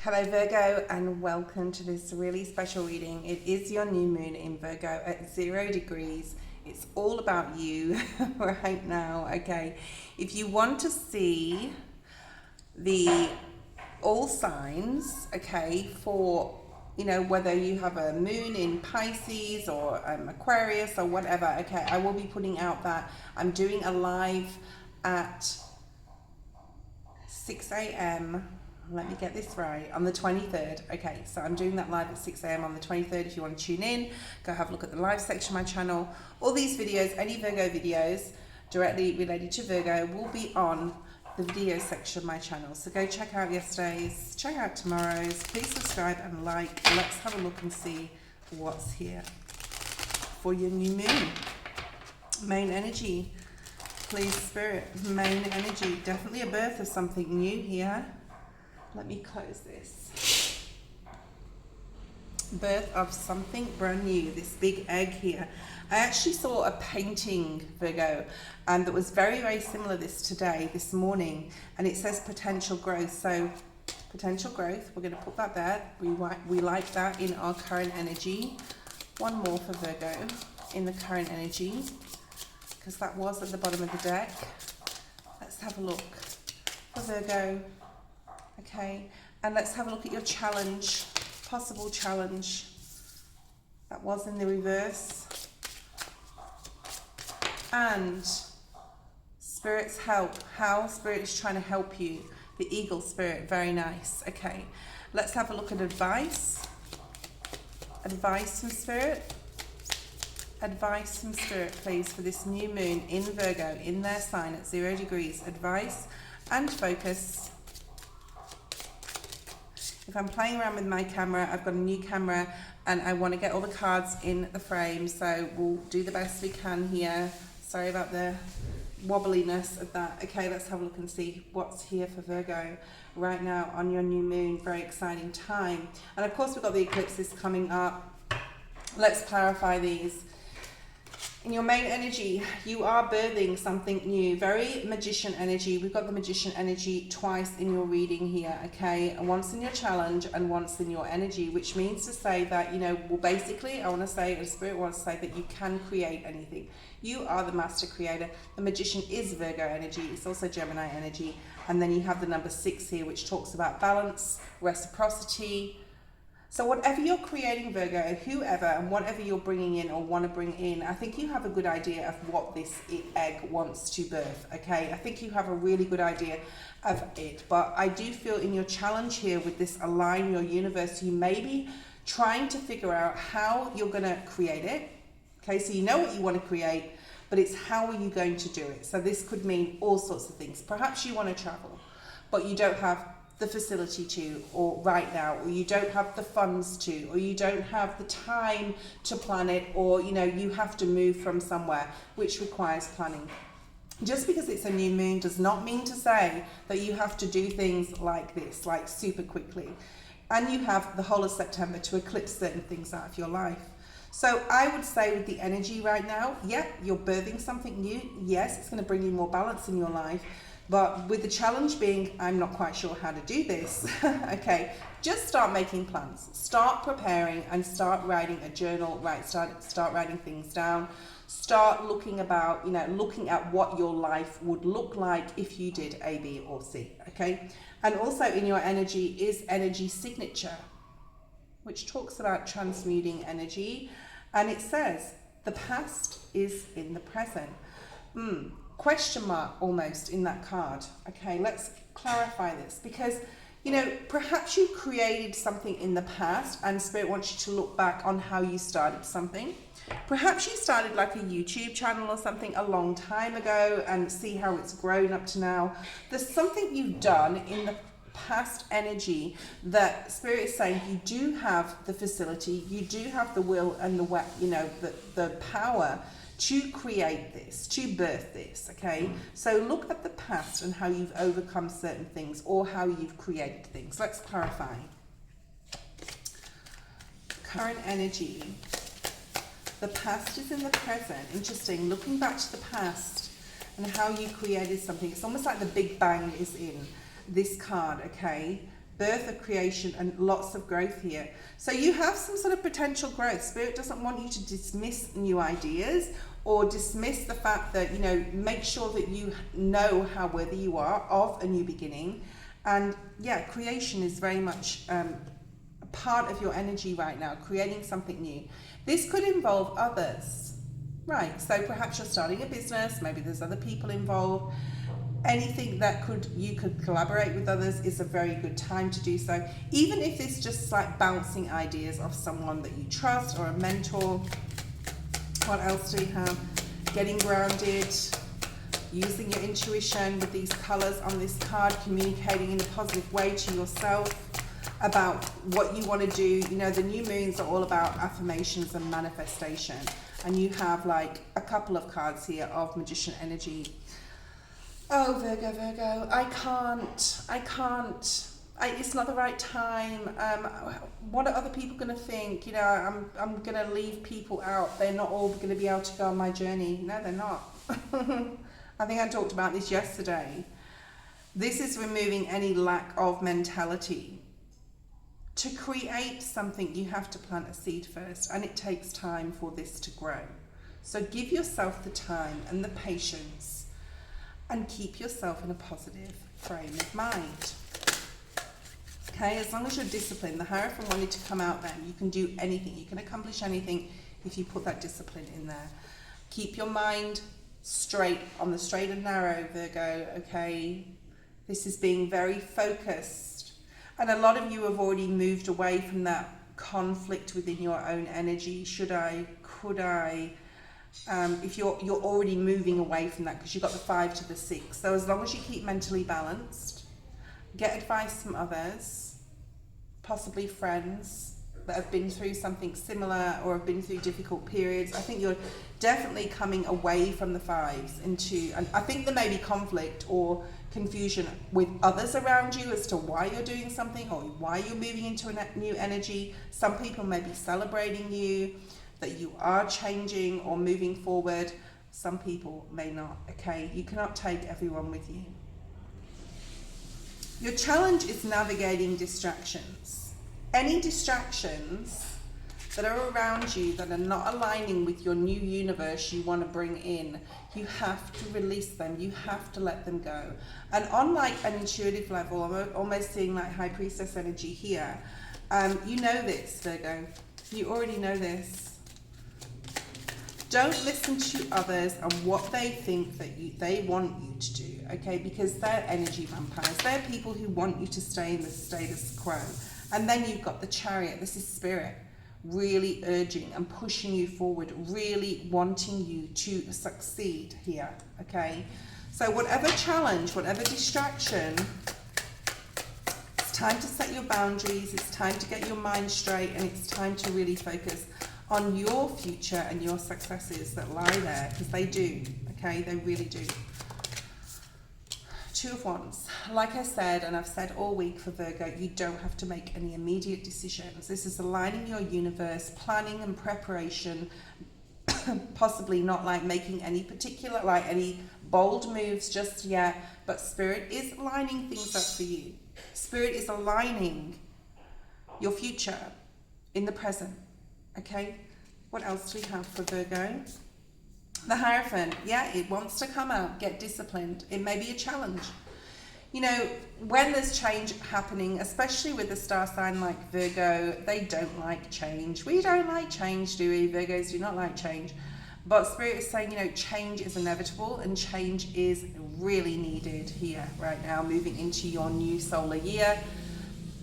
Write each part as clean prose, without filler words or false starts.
Hello Virgo, and welcome to this really special reading. It is your new moon in Virgo at 0 degrees. It's all about you right now, okay? If you want to see the all signs, okay, for, you know, whether you have a moon in Pisces or Aquarius or whatever, okay, I will be putting out that. I'm doing a live at 6 a.m. Let me get this right, on the 23rd. Okay, so I'm doing that live at 6 a.m. on the 23rd. If you want to tune in, go have a look at the live section of my channel. All these videos, any Virgo videos directly related to Virgo, will be on the video section of my channel. So go check out yesterday's, check out tomorrow's. Please subscribe and like. Let's have a look and see what's here for your new moon. Main energy, please, Spirit. Main energy, definitely a birth of something new here. Let me close this. Birth of something brand new, this big egg here. I actually saw a painting, Virgo, that was very, very similar this morning, and it says potential growth. So potential growth, we're going to put that there. We like that in our current energy. One more for Virgo in the current energy, because that was at the bottom of the deck. Let's have a look for Virgo. Okay, and let's have a look at your challenge, possible challenge. That was in the reverse. And Spirit's help, how Spirit is trying to help you. The Eagle Spirit, very nice. Okay, let's have a look at advice. Advice from Spirit. Advice from Spirit, please, for this new moon in Virgo, in their sign at 0 degrees. Advice and focus. If I'm playing around with my camera, I've got a new camera and I want to get all the cards in the frame, so we'll do the best we can here. Sorry about the wobbliness of that. Okay, let's have a look and see what's here for Virgo right now on your new moon. Very exciting time. And of course we've got the eclipses coming up. Let's clarify these. In your main energy, you are birthing something new, very magician energy. We've got the magician energy twice in your reading here, okay? And once in your challenge and once in your energy, which means to say that, you know, well, basically, I want to say, and Spirit wants to say that you can create anything. You are the master creator. The magician is Virgo energy. It's also Gemini energy. And then you have the number 6 here, which talks about balance, reciprocity. So whatever you're creating, Virgo, whoever and whatever you're bringing in or want to bring in, I think you have a good idea of what this egg wants to birth, okay? I think you have a really good idea of it. But I do feel in your challenge here with this align your universe, you may be trying to figure out how you're going to create it, okay? So you know what you want to create, but it's how are you going to do it? So this could mean all sorts of things. Perhaps you want to travel, but you don't have the facility to, or right now, or you don't have the funds to, or you don't have the time to plan it, or you know, you have to move from somewhere, which requires planning. Just because it's a new moon does not mean to say that you have to do things like this, like super quickly. And you have the whole of September to eclipse certain things out of your life. So I would say with the energy right now, yeah, you're birthing something new. Yes, it's going to bring you more balance in your life. But with the challenge being, I'm not quite sure how to do this, okay, just start making plans, start preparing and start writing a journal, right, start writing things down, start looking about, you know, looking at what your life would look like if you did A, B or C, okay? And also in your energy is energy signature, which talks about transmuting energy, and it says the past is in the present. Question mark almost in that card. Okay, let's clarify this, because you know, perhaps you created something in the past and Spirit wants you to look back on how you started something. Perhaps you started like a YouTube channel or something a long time ago and see how it's grown up to now. There's something you've done in the past energy that Spirit is saying you do have the facility, you do have the will and the, you know, the power to create this, to birth this, okay? So look at the past and how you've overcome certain things or how you've created things. Let's clarify. Current energy. The past is in the present. Interesting. Looking back to the past and how you created something. It's almost like the Big Bang is in this card, okay? birth of creation, and lots of growth here. So you have some sort of potential growth. Spirit doesn't want you to dismiss new ideas or dismiss the fact that, you know, make sure that you know how worthy you are of a new beginning. And yeah, creation is very much a part of your energy right now, creating something new. This could involve others, right? So perhaps you're starting a business, maybe there's other people involved. Anything that you could collaborate with others is a very good time to do so. Even if it's just like bouncing ideas off someone that you trust or a mentor. What else do we have? Getting grounded, using your intuition with these colors on this card, communicating in a positive way to yourself about what you want to do. You know, the new moons are all about affirmations and manifestation. And you have like a couple of cards here of magician energy. Oh, Virgo, I can't. It's not the right time. What are other people going to think? You know, I'm going to leave people out. They're not all going to be able to go on my journey. No, they're not. I think I talked about this yesterday. This is removing any lack of mentality. To create something, you have to plant a seed first, and it takes time for this to grow. So give yourself the time and the patience, and keep yourself in a positive frame of mind. Okay, as long as you're disciplined, the Hierophant wanted to come out then. You can do anything, you can accomplish anything if you put that discipline in there. Keep your mind straight, on the straight and narrow, Virgo, okay? This is being very focused. And a lot of you have already moved away from that conflict within your own energy. Should I? Could I? If you're already moving away from that, because you've got the 5 to the 6. So as long as you keep mentally balanced, get advice from others, possibly friends that have been through something similar or have been through difficult periods. I think you're definitely coming away from the 5s into, and I think there may be conflict or confusion with others around you as to why you're doing something or why you're moving into a new energy. Some people may be celebrating you, that you are changing or moving forward. Some people may not, okay? You cannot take everyone with you. Your challenge is navigating distractions. Any distractions that are around you that are not aligning with your new universe you want to bring in, you have to release them. You have to let them go. And on like an intuitive level, I'm almost seeing like High Priestess energy here. You know this, Virgo. You already know this. Don't listen to others and what they think that they want you to do, okay? Because they're energy vampires. They're people who want you to stay in the status quo. And then you've got the Chariot. This is Spirit really urging and pushing you forward, really wanting you to succeed here, okay? So whatever challenge, whatever distraction, it's time to set your boundaries. It's time to get your mind straight, and it's time to really focus on your future and your successes that lie there, because they do, okay? They really do. 2 of Wands. Like I said, and I've said all week for Virgo, you don't have to make any immediate decisions. This is aligning your universe, planning and preparation, possibly not like making any particular, like any bold moves just yet, but Spirit is lining things up for you. Spirit is aligning your future in the present. Okay, what else do we have for Virgo? The Hierophant, yeah, it wants to come out, get disciplined. It may be a challenge. You know, when there's change happening, especially with a star sign like Virgo, they don't like change. We don't like change, do we? Virgos do not like change. But Spirit is saying, you know, change is inevitable and change is really needed here right now, moving into your new solar year,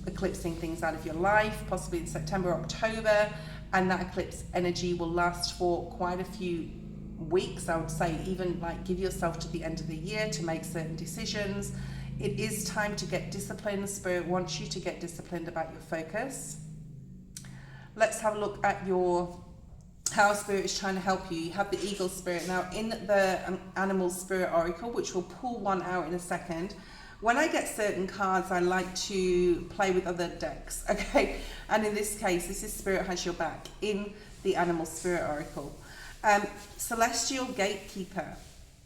eclipsing things out of your life, possibly in September, October. And that eclipse energy will last for quite a few weeks. I would say even like give yourself to the end of the year to make certain decisions. It is time to get disciplined. Spirit wants you to get disciplined about your focus. Let's have a look at how Spirit is trying to help you. You have the Eagle Spirit. Now in the Animal Spirit Oracle, which we'll pull one out in a second, when I get certain cards, I like to play with other decks, okay? And in this case, this is Spirit Has Your Back in the Animal Spirit Oracle. Celestial Gatekeeper.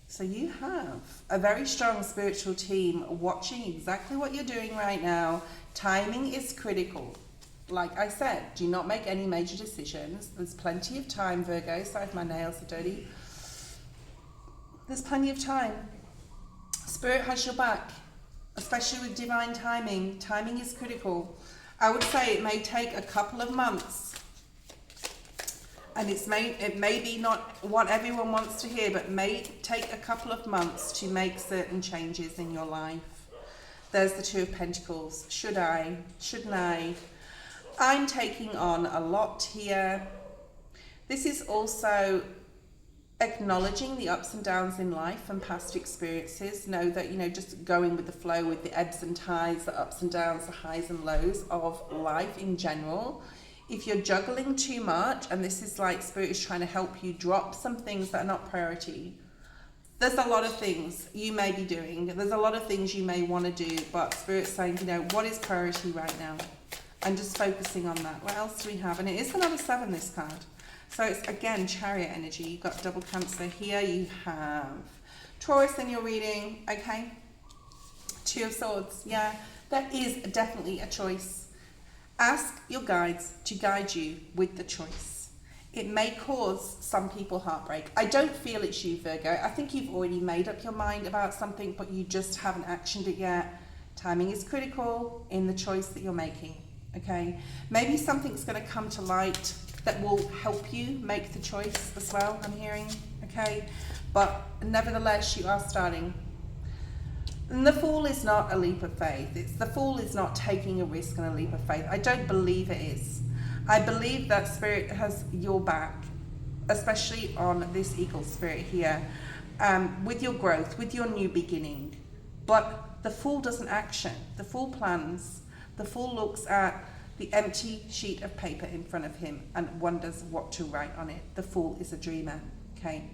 So you have a very strong spiritual team watching exactly what you're doing right now, Timing is critical. Like I said, do not make any major decisions. There's plenty of time, Virgo. Sorry if my nails are dirty. There's plenty of time. Spirit has your back, especially with divine timing. Timing is critical. I would say it may take a couple of months, and it may be not what everyone wants to hear, but may take a couple of months to make certain changes in your life. There's the Two of Pentacles. Should I? Shouldn't I? I'm taking on a lot here. This is also acknowledging the ups and downs in life and past experiences. Know that, you know, just going with the flow with the ebbs and tides, the ups and downs, the highs and lows of life in general. If you're juggling too much, and this is like Spirit is trying to help you drop some things that are not priority. There's a lot of things you may be doing. There's a lot of things you may want to do, but Spirit's saying, you know, what is priority right now? And just focusing on that. What else do we have? And it is another 7, this card. So it's, again, Chariot energy. You've got double Cancer here. You have Taurus in your reading. Okay. Two of Swords. Yeah, that is definitely a choice. Ask your guides to guide you with the choice. It may cause some people heartbreak. I don't feel it's you, Virgo. I think you've already made up your mind about something, but you just haven't actioned it yet. Timing is critical in the choice that you're making. Okay, maybe something's going to come to light that will help you make the choice as well, I'm hearing. Okay, but nevertheless, you are starting. And the Fool is not a leap of faith. The Fool is not taking a risk and a leap of faith. I don't believe it is. I believe that Spirit has your back, especially on this Eagle Spirit here, with your growth, with your new beginning. But the Fool doesn't action. The Fool plans. The Fool looks at the empty sheet of paper in front of him and wonders what to write on it. The Fool is a dreamer, okay?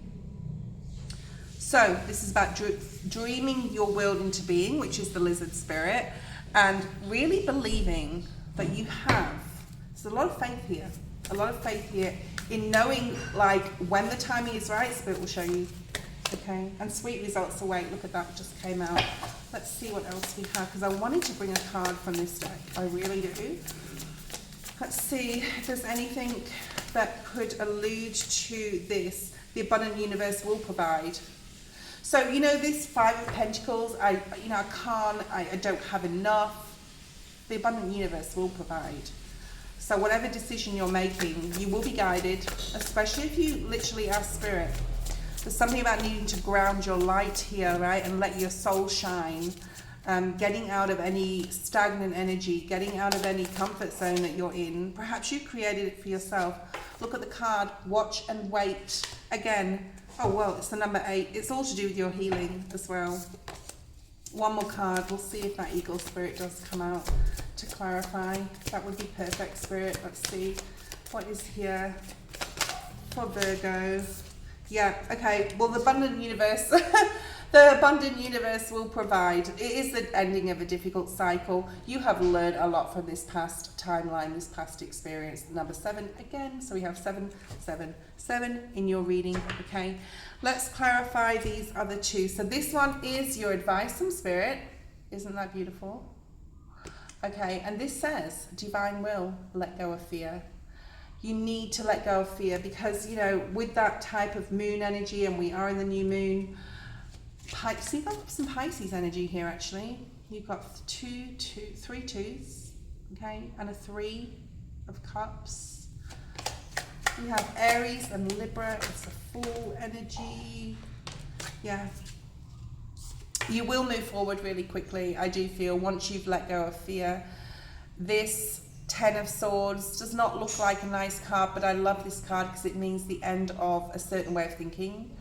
So this is about dreaming your world into being, which is the Lizard Spirit, and really believing that you have, there's a lot of faith here, in knowing, like, when the timing is right, Spirit will show you, okay? And sweet results await. Look at that, just came out. Let's see what else we have, because I wanted to bring a card from this deck. I really do. Let's see if there's anything that could allude to this. The abundant universe will provide. So, you know, this Five of Pentacles, I don't have enough. The abundant universe will provide. So whatever decision you're making, you will be guided, especially if you literally ask Spirit. There's something about needing to ground your light here, right? And let your soul shine. Getting out of any stagnant energy, getting out of any comfort zone that you're in. Perhaps you created it for yourself. Look at the card, watch and wait. Again, oh well, it's the number 8. It's all to do with your healing as well. One more card, we'll see if that Eagle Spirit does come out to clarify. That would be perfect, Spirit. Let's see what is here for Virgo. Yeah, okay, well, the abundant universe, the abundant universe will provide. It is the ending of a difficult cycle. You have learned a lot from this past timeline, this past experience. Number 7 again, so we have 7, 7, 7 in your reading, okay? Let's clarify these other two. So this one is your advice from Spirit. Isn't that beautiful? Okay, and this says, divine will, let go of fear. You need to let go of fear because, you know, with that type of moon energy, and we are in the new moon, see, you've got some Pisces energy here actually. You've got 3 twos, okay, and a 3 of cups. You have Aries and Libra, it's a Fool energy. Yeah. You will move forward really quickly, I do feel, once you've let go of fear. This 10 of Swords does not look like a nice card, but I love this card because it means the end of a certain way of thinking,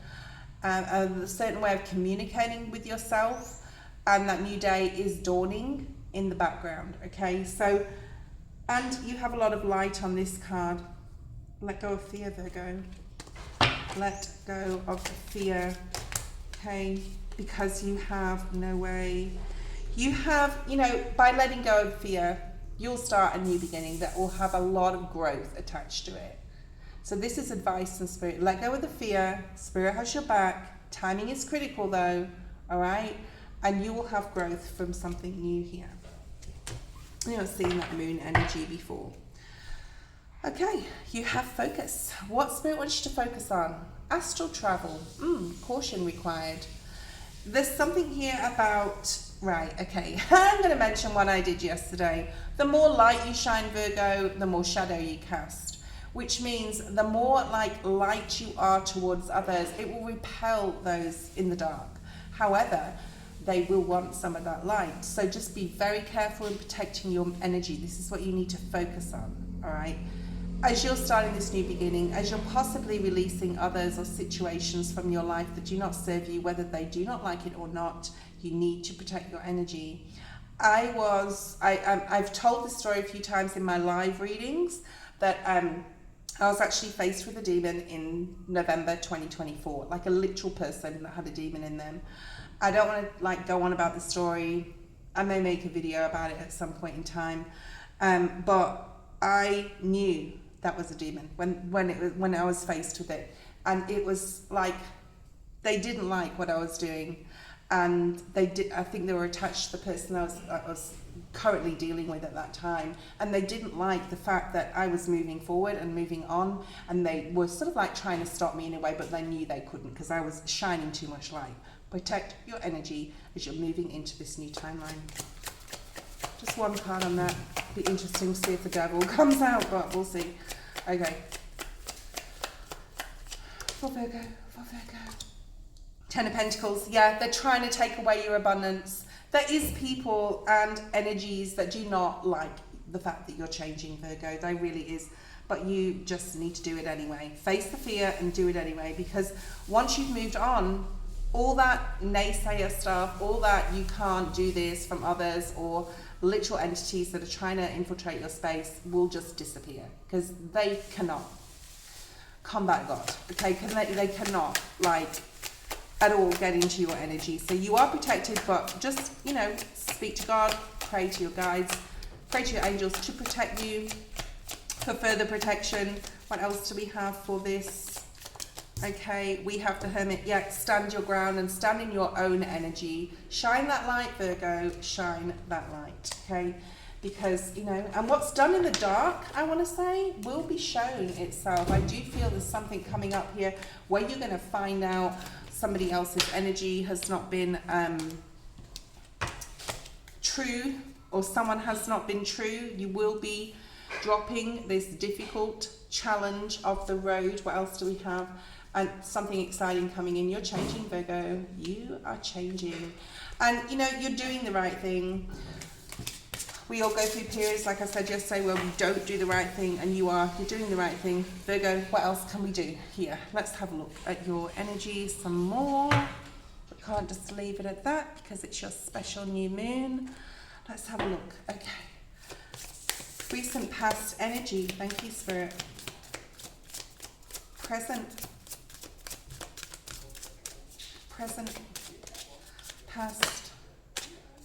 a certain way of communicating with yourself, and that new day is dawning in the background, okay? So, and you have a lot of light on this card. Let go of fear, Virgo. Let go of the fear, okay? Because you have no way. You have, you know, by letting go of fear, you'll start a new beginning that will have a lot of growth attached to it. So this is advice from Spirit. Let go of the fear. Spirit has your back. Timing is critical though, all right? And you will have growth from something new here. You're seeing that moon energy before. Okay, you have focus. What Spirit wants you to focus on? Astral travel. Caution required. There's something here about, right, okay, I'm going to mention one I did yesterday. The more light you shine, Virgo, the more shadow you cast, which means the more like light you are towards others, it will repel those in the dark. However, they will want some of that light. So just be very careful in protecting your energy. This is what you need to focus on, all right? As you're starting this new beginning, as you're possibly releasing others or situations from your life that do not serve you, whether they do not like it or not, you need to protect your energy. I've told this story a few times in my live readings that I was actually faced with a demon in November 2024, like a literal person that had a demon in them. I don't want to like go on about the story. I may make a video about it at some point in time, but I knew that was a demon when I was faced with it, and it was like they didn't like what I was doing, and I think they were attached to the person I was currently dealing with at that time, and they didn't like the fact that I was moving forward and moving on, and they were sort of like trying to stop me in a way, but they knew they couldn't because I was shining too much light. Protect your energy as you're moving into this new timeline. Just one card on that. Be interesting to see if the devil comes out, but we'll see. Okay. For Virgo. Ten of Pentacles. Yeah, they're trying to take away your abundance. There is people and energies that do not like the fact that you're changing, Virgo. There really is. But you just need to do it anyway. Face the fear and do it anyway, because once you've moved on, all that naysayer stuff, all that you can't do this from others or literal entities that are trying to infiltrate your space will just disappear, because they cannot combat God, okay? Because they cannot, like, at all get into your energy. So you are protected, but just, you know, speak to God, pray to your guides, pray to your angels to protect you, for further protection. What else do we have for this? Okay, we have the Hermit. Yeah, stand your ground and stand in your own energy. Shine that light, Virgo. Shine that light, okay? Because, you know, and what's done in the dark, I want to say, will be shown itself. I do feel there's something coming up here where you're going to find out somebody else's energy has not been true, or someone has not been true. You will be dropping this difficult challenge of the road. What else do we have? And something exciting coming in. You're changing, Virgo. You are changing. And, you know, you're doing the right thing. We all go through periods, like I said yesterday, where we don't do the right thing, and you're doing the right thing. Virgo, what else can we do here? Let's have a look at your energy some more. We can't just leave it at that because it's your special new moon. Let's have a look. Okay. Recent past energy. Thank you, Spirit. Present, past,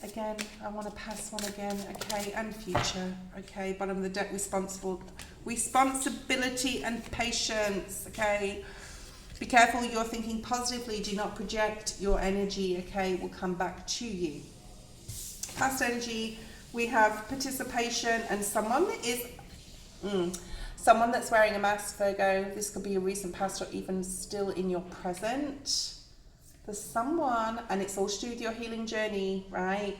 again, I want to pass one again, okay, and future, okay, bottom of the deck, responsibility and patience, okay, be careful, you're thinking positively, do not project your energy, okay, it will come back to you. Past energy, we have participation, and someone is, someone that's wearing a mask, Virgo. This could be a recent past or even still in your present. There's someone, and it's all to do with your healing journey, right?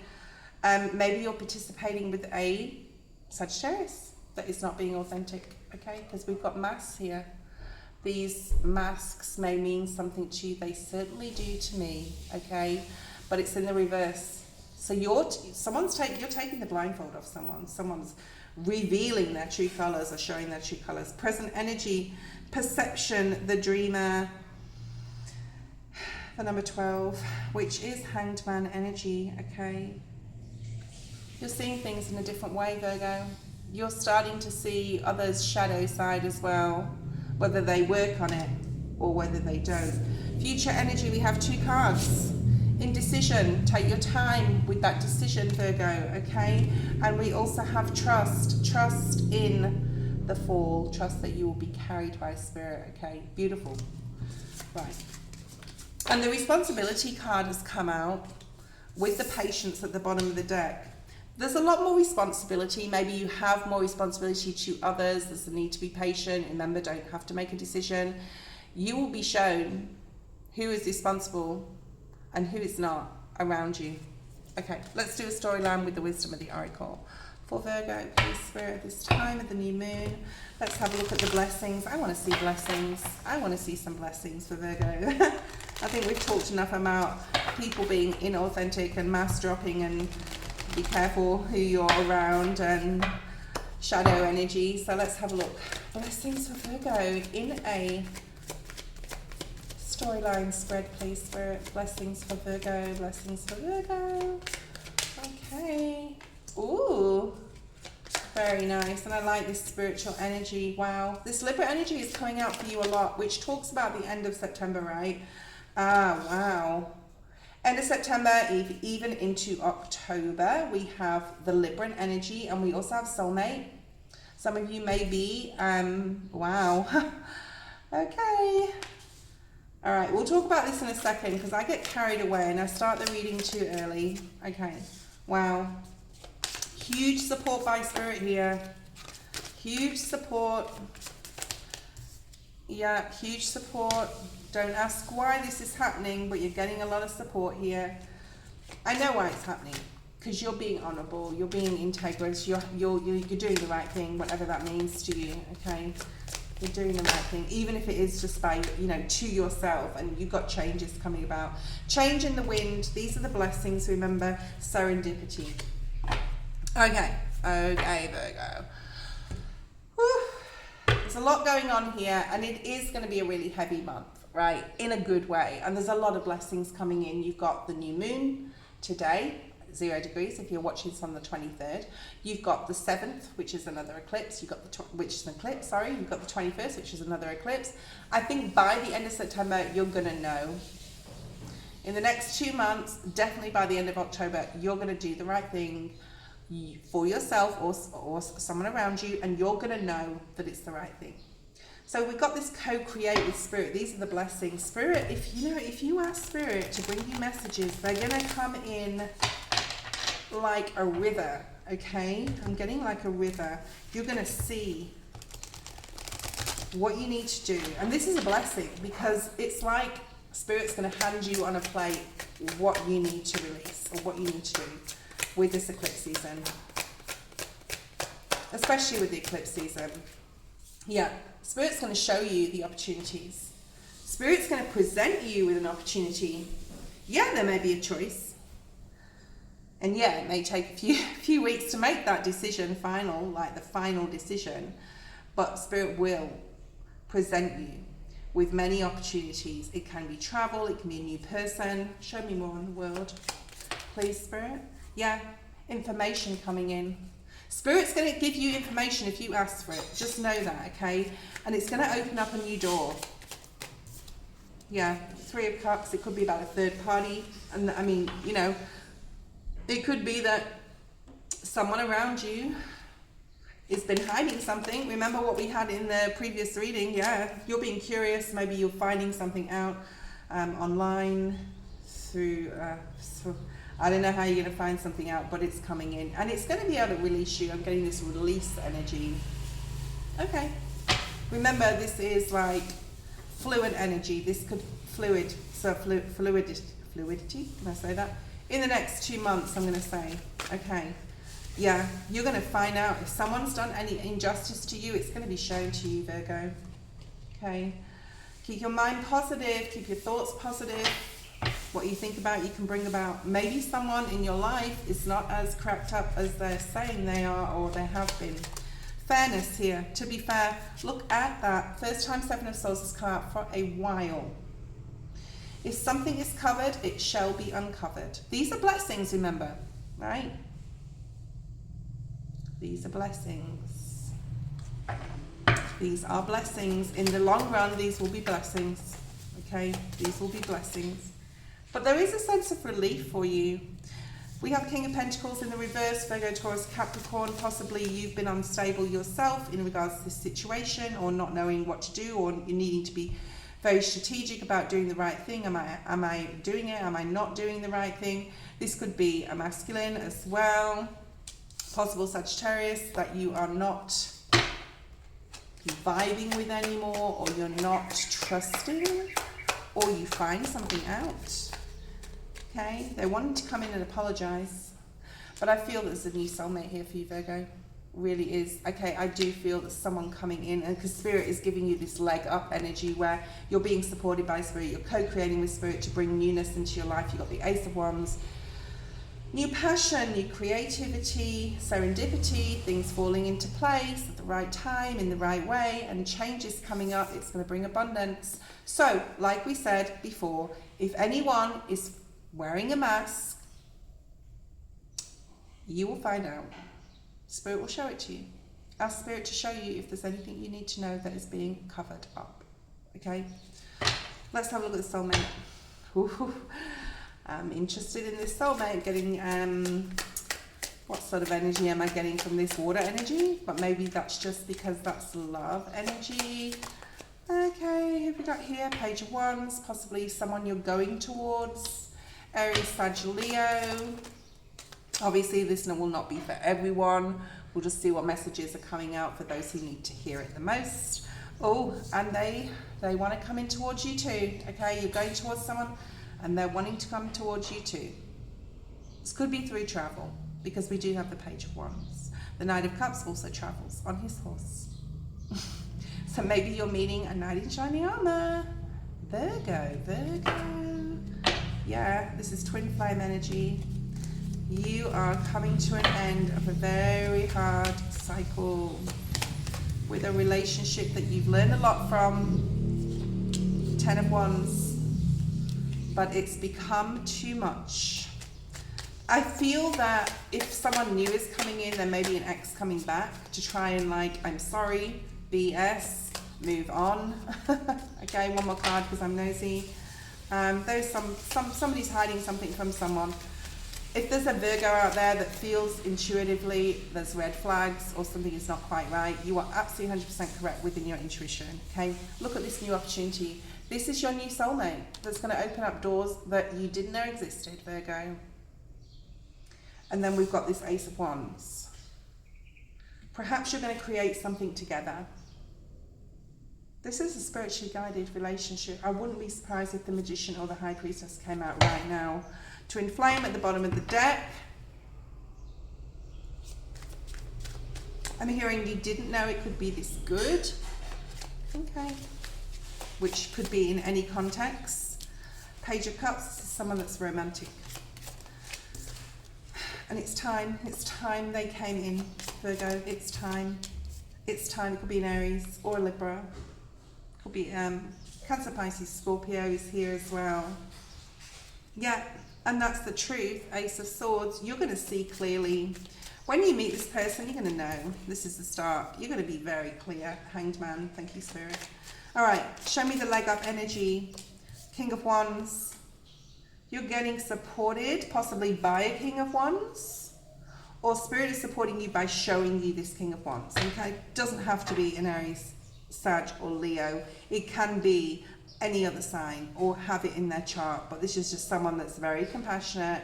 Maybe you're participating with a Sagittarius that is not being authentic, okay? Because we've got masks here. These masks may mean something to you. They certainly do to me, okay? But it's in the reverse. So you're taking the blindfold off someone. Someone's revealing their true colors or showing their true colors. Present energy, perception, the dreamer, the number 12, which is Hanged Man energy, okay? You're seeing things in a different way, Virgo. You're starting to see others' shadow side as well, whether they work on it or whether they don't. Future energy, we have 2 cards. Indecision, take your time with that decision, Virgo, okay? And we also have trust in the fall, trust that you will be carried by Spirit, okay? Beautiful. Right. And the responsibility card has come out with the patience at the bottom of the deck. There's a lot more responsibility. Maybe you have more responsibility to others. There's the need to be patient. Remember, don't have to make a decision. You will be shown who is responsible and who is not around you. Okay, let's do a storyline with the wisdom of the oracle. For Virgo, please, Spirit, this time of the new moon, let's have a look at the blessings. I want to see blessings. I want to see some blessings for Virgo. I think we've talked enough about people being inauthentic and mask dropping, and be careful who you're around, and shadow energy. So let's have a look. Blessings for Virgo in a storyline spread, please, Spirit. Blessings for Virgo. Blessings for Virgo. Okay. Ooh. Very nice. And I like this spiritual energy. Wow. This Libra energy is coming out for you a lot, which talks about the end of September, right? Ah, wow. End of September, even into October, we have the Libran energy, and we also have soulmate. Some of you may be, wow. Okay. All right, we'll talk about this in a second because I get carried away and I start the reading too early. Okay, wow. Huge support by Spirit here. Huge support. Yeah, huge support. Don't ask why this is happening, but you're getting a lot of support here. I know why it's happening, because you're being honourable, you're being integrous, you're doing the right thing, whatever that means to you. Okay, you're doing the right thing, even if it is just by, you know, to yourself, and you've got changes coming about. Change in the wind. These are the blessings. Remember, serendipity. Okay, Virgo. Whew. There's a lot going on here, and it is going to be a really heavy month. Right, in a good way, and there's a lot of blessings coming in. You've got the new moon today, 0 degrees. If you're watching this on the 23rd, you've got the 7th, which is another eclipse. You've got the You've got the 21st, which is another eclipse. I think by the end of September, you're gonna know. In the next 2 months, definitely by the end of October, you're gonna do the right thing for yourself or someone around you, and you're gonna know that it's the right thing. So we've got this co-create with Spirit. These are the blessings. Spirit, if you ask Spirit to bring you messages, they're going to come in like a river, okay? I'm getting like a river. You're going to see what you need to do. And this is a blessing, because it's like Spirit's going to hand you on a plate what you need to release, or what you need to do with this eclipse season. Especially with the eclipse season. Yeah. Spirit's going to show you the opportunities. Spirit's going to present you with an opportunity. Yeah, there may be a choice. And yeah, it may take a few weeks to make that decision final, like the final decision. But Spirit will present you with many opportunities. It can be travel, it can be a new person. Show me more in the world, please, Spirit. Yeah, information coming in. Spirit's going to give you information if you ask for it. Just know that, okay? And it's going to open up a new door. Yeah, 3 of Cups. It could be about a third party. And I mean, you know, it could be that someone around you has been hiding something. Remember what we had in the previous reading? Yeah, you're being curious. Maybe you're finding something out online through... I don't know how you're going to find something out, but it's coming in. And it's going to be able to release you. I'm getting this release energy. Okay. Remember, this is like fluid energy. This could fluidity. Can I say that? In the next 2 months, I'm going to say. Okay. Yeah. You're going to find out if someone's done any injustice to you. It's going to be shown to you, Virgo. Okay. Keep your mind positive. Keep your thoughts positive. What you think about, you can bring about. Maybe someone in your life is not as cracked up as they're saying they are, or they have been. Fairness here. To be fair, look at that. First time 7 of Swords has come out for a while. If something is covered, it shall be uncovered. These are blessings, remember, right? These are blessings. These are blessings. In the long run, these will be blessings. Okay? These will be blessings. But there is a sense of relief for you. We have King of Pentacles in the reverse, Virgo, Taurus, Capricorn. Possibly you've been unstable yourself in regards to this situation, or not knowing what to do, or you needing to be very strategic about doing the right thing. Am I doing it? Am I not doing the right thing? This could be a masculine as well. Possible Sagittarius that you are not vibing with anymore, or you're not trusting, or you find something out. Okay, they're wanting to come in and apologize, but I feel there's a new soulmate here for you, Virgo. Really is. Okay, I do feel there's someone coming in, and because Spirit is giving you this leg up energy where you're being supported by Spirit, you're co-creating with Spirit to bring newness into your life. You've got the Ace of Wands, new passion, new creativity, serendipity, things falling into place at the right time, in the right way, and changes coming up. It's going to bring abundance. So, like we said before, if anyone is wearing a mask, you will find out. Spirit will show it to you. Ask Spirit to show you if there's anything you need to know that is being covered up. Okay? Let's have a look at the soulmate. Ooh, I'm interested in this soulmate. Getting, what sort of energy am I getting from this water energy? But maybe that's just because that's love energy. Okay, who have we got here? Page of Wands, possibly someone you're going towards. Aries, Sag, Leo. Obviously, this will not be for everyone. We'll just see what messages are coming out for those who need to hear it the most. Oh, and they want to come in towards you too. Okay, you're going towards someone and they're wanting to come towards you too. This could be through travel, because we do have the Page of Wands. The Knight of Cups also travels on his horse. So maybe you're meeting a knight in shining armor. Virgo. Yeah, this is twin flame energy. You are coming to an end of a very hard cycle with a relationship that you've learned a lot from. 10 of Wands. But it's become too much. I feel that if someone new is coming in, there may be an ex coming back to try and I'm sorry, BS, move on. Okay, one more card because I'm nosy. There's somebody's hiding something from someone. If there's a Virgo out there that feels intuitively there's red flags or something is not quite right, you are absolutely 100% correct within your intuition. Okay, look at this new opportunity. This is your new soulmate that's going to open up doors that you didn't know existed, Virgo. And then we've got this Ace of Wands. Perhaps you're going to create something together. This is a spiritually guided relationship. I wouldn't be surprised if the Magician or the High Priestess came out right now. Twin Flame at the bottom of the deck. I'm hearing you didn't know it could be this good. Okay. Which could be in any context. Page of Cups, this is someone that's romantic. And it's time they came in, Virgo. It's time. It could be an Aries or a Libra. Could be Cancer, Pisces, Scorpio is here as well. Yeah, and that's the truth. Ace of Swords, you're going to see clearly. When you meet this person, you're going to know. This is the start. You're going to be very clear. Hanged Man, thank you, Spirit. All right, show me the leg up energy. King of Wands. You're getting supported, possibly by a King of Wands. Or Spirit is supporting you by showing you this King of Wands. Okay, it doesn't have to be an Aries, Sag, or Leo. It can be any other sign or have it in their chart. But this is just someone that's very compassionate,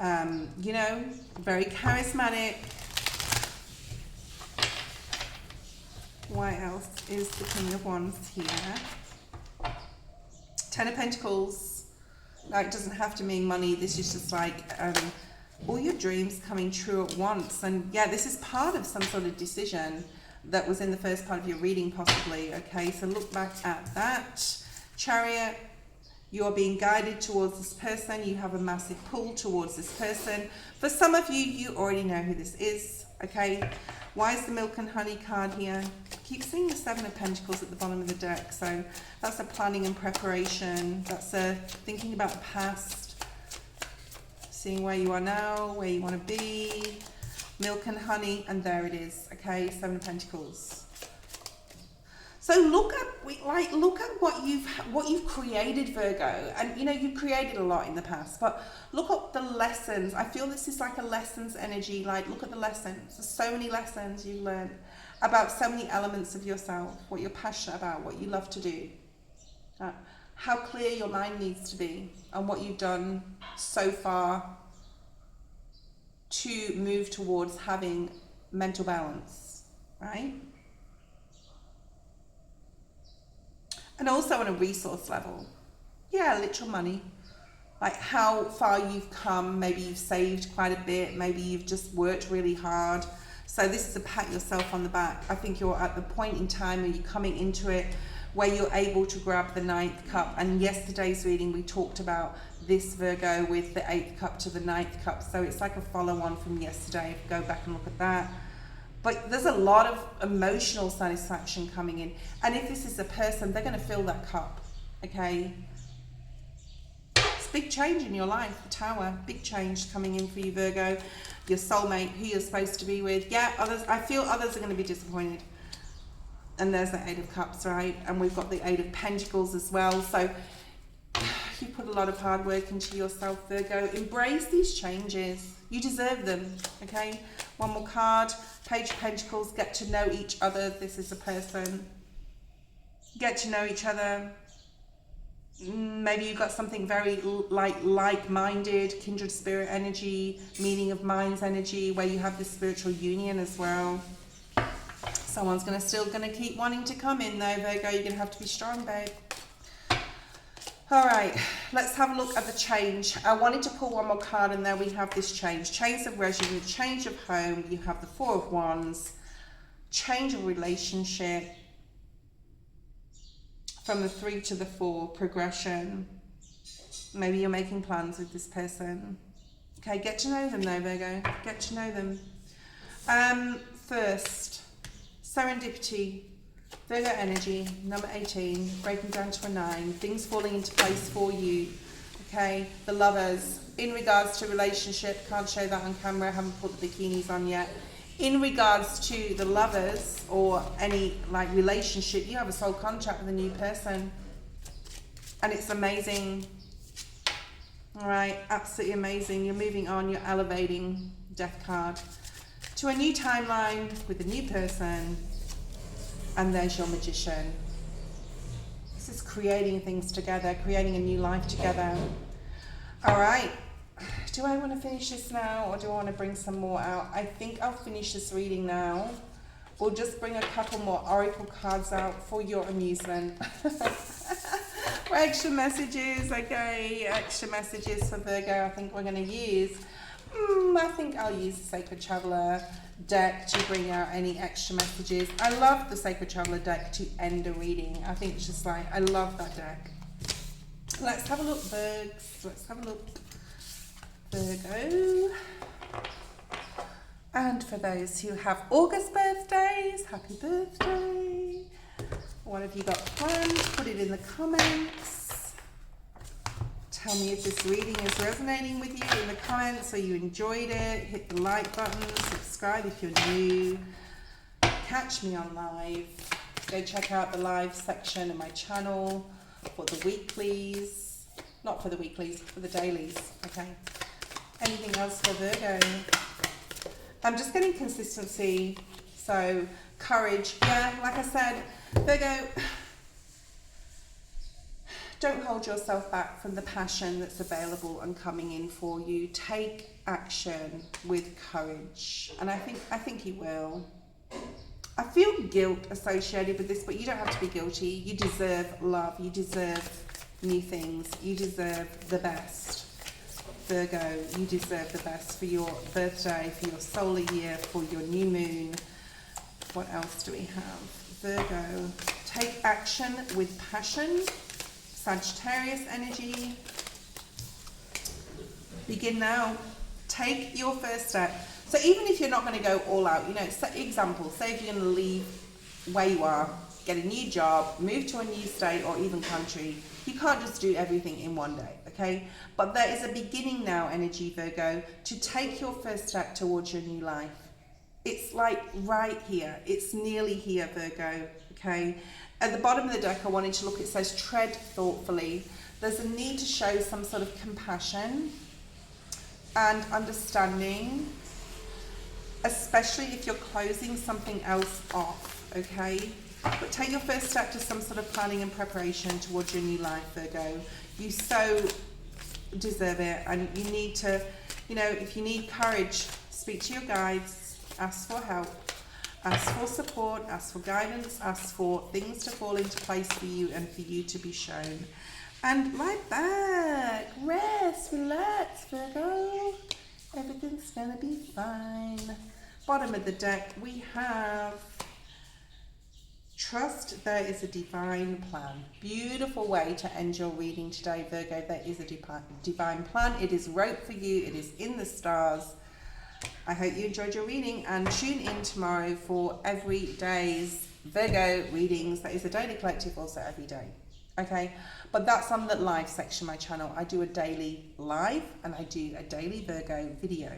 you know, very charismatic. What else is the King of Wands here? 10 of Pentacles. Now, it doesn't have to mean money. This is just all your dreams coming true at once. And yeah, this is part of some sort of decision that was in the first part of your reading, possibly. Okay, so look back at that. Chariot, you're being guided towards this person. You have a massive pull towards this person. For some of you, you already know who this is. Okay, why is the Milk and Honey card here? Keep seeing the 7 of Pentacles at the bottom of the deck. So that's a planning and preparation. That's a thinking about the past, seeing where you are now, where you want to be. Milk and Honey, and there it is. Okay, 7 of Pentacles. So look at what you've created, Virgo. And you know, you've created a lot in the past, but look at the lessons. I feel this is like a lessons energy. Look at the lessons. There's so many lessons you've learned about so many elements of yourself, what you're passionate about, what you love to do, how clear your mind needs to be, and what you've done so far to move towards having mental balance, right? And also on a resource level, yeah, literal money. Like how far you've come, maybe you've saved quite a bit, maybe you've just worked really hard. So this is a pat yourself on the back. I think you're at the point in time where you're coming into it where you're able to grab the 9th cup. And yesterday's reading, we talked about this Virgo with the 8th cup to the 9th cup. So it's like a follow on from yesterday. Go back and look at that. But there's a lot of emotional satisfaction coming in. And if this is a person, they're going to fill that cup, okay? It's big change in your life, the Tower. Big change coming in for you, Virgo. Your soulmate, who you're supposed to be with. Yeah, others. I feel others are going to be disappointed. And there's the 8 of Cups, right? And we've got the 8 of Pentacles as well. So you put a lot of hard work into yourself, Virgo. Embrace these changes. You deserve them, okay? One more card. Page of Pentacles. Get to know each other. This is a person. Get to know each other. Maybe you've got something very like-minded, kindred spirit energy, meaning of minds energy, where you have this spiritual union as well. Someone's still gonna keep wanting to come in though, Virgo. You're gonna have to be strong, babe. All right, let's have a look at the change. I wanted to pull one more card, and there we have this change. Change of regime, change of home. You have the 4 of Wands, change of relationship. From the 3 to the 4, progression. Maybe you're making plans with this person. Okay, get to know them though, Virgo. Get to know them. First, serendipity. Virgo energy, number 18, breaking down to a 9. Things falling into place for you. Okay, the Lovers. In regards to relationship, can't show that on camera. Haven't put the bikinis on yet. In regards to the Lovers or any relationship, you have a soul contract with a new person. And it's amazing. All right, absolutely amazing. You're moving on, you're elevating. Death card. To a new timeline with a new person. And there's your Magician. This is creating things together, creating a new life together. All right. Do I want to finish this now, or do I want to bring some more out? I think I'll finish this reading now. We'll just bring a couple more oracle cards out for your amusement. For extra messages, okay? Extra messages for Virgo I think we're going to use. I think I'll use the Sacred Traveller deck to bring out any extra messages. I love the Sacred Traveller deck to end a reading. I think it's just I love that deck. Let's have a look, Virgs. Let's have a look. Virgo. And for those who have August birthdays, happy birthday. What have you got planned? Put it in the comments. Tell me if this reading is resonating with you in the comments, or you enjoyed it. Hit the like button, subscribe if you're new. Catch me on live. Go check out the live section of my channel for the weeklies. Not for the weeklies, for the dailies, okay? Anything else for Virgo? I'm just getting consistency. So courage, yeah, like I said, Virgo, don't hold yourself back from the passion that's available and coming in for you. Take action with courage, and I think you will. I feel guilt associated with this, but you don't have to be guilty. You deserve love. You deserve new things. You deserve the best. Virgo, you deserve the best for your birthday, for your solar year, for your new moon. What else do we have? Virgo, take action with passion. Sagittarius energy. Begin now. Take your first step. So even if you're not going to go all out, example, say if you're going to leave where you are, get a new job, move to a new state or even country, you can't just do everything in one day, okay? But there is a beginning now energy, Virgo, to take your first step towards your new life. It's right here. It's nearly here, Virgo, okay? At the bottom of the deck, I wanted to look, it says tread thoughtfully. There's a need to show some sort of compassion and understanding, especially if you're closing something else off, okay? But take your first step to some sort of planning and preparation towards your new life, Virgo. You so deserve it, and you need to, if you need courage, speak to your guides, ask for help, ask for support, ask for guidance, ask for things to fall into place for you and for you to be shown. And lie back, rest, relax, Virgo. Everything's gonna be fine. Bottom of the deck, we have trust there is a divine plan. Beautiful way to end your reading today, Virgo. There is a divine plan. It is wrote for you. It is in the stars. I hope you enjoyed your reading, and tune in tomorrow for every day's Virgo readings. That is a daily collective, also every day. Okay, but that's on the live section of my channel. I do a daily live and I do a daily Virgo video.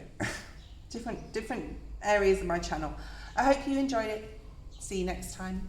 different areas of my channel. I hope you enjoyed it. See you next time.